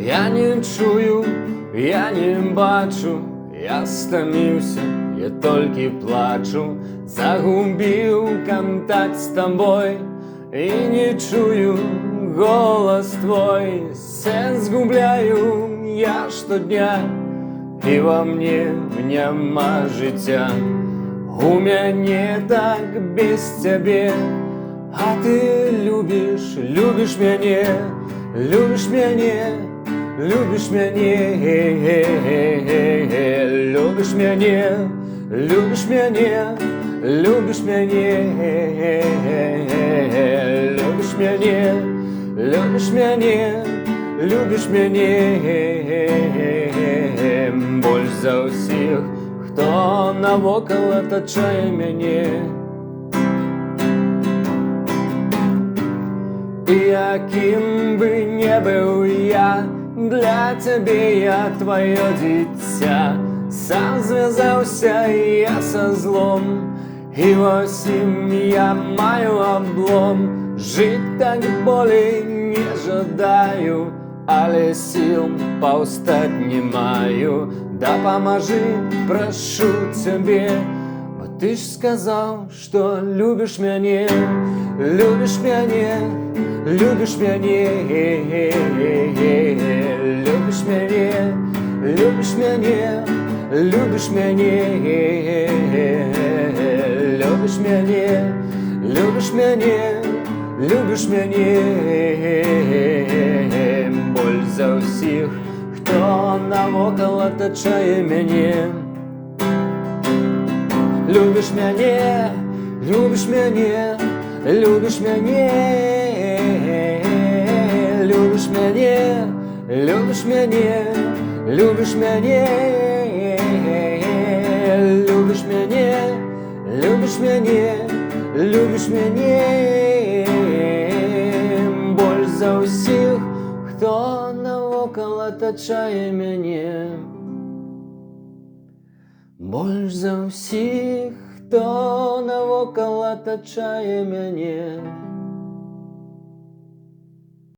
Я не чую, я не бачу, я стаміўся, я толькі плачу, загубіў кантакт з табой і не чую голас твой. Сэнс губляю я штодня, і ва мне няма жыцця. У мяне так без цябе, а ты любіш, любіш мяне, любіш мяне, любіш мяне, любіш мяне, любіш мяне, любіш мяне, любіш мяне, любіш мяне, любіш мяне. Больш за ўсіх, хто навокал атачае мяне. Якім бы не быў я, для цябе я твоё дзіця. Сам звязаўся я са злом, і ва ўсім я маю аблом. Жыць так болей не жадаю, але сіл паўстаць не маю. Дапамажы, прашу цябе, бо ты ж сказаў, што любіш мяне, любіш мяне, любіш мяне, любіш мяне, любіш мяне, любіш мяне, любіш мяне, любіш мяне, любіш мяне. Боль за ўсіх, хто навокал атачае мяне. Любіш мяне, любіш мяне, любіш мяне, любіш мяне, любіш мяне, любіш мяне, любіш мяне, любіш мяне, любіш мяне. Боль за ўсіх, хто навокал атачае мяне. Больш за ўсіх, хто навокал атачае мяне.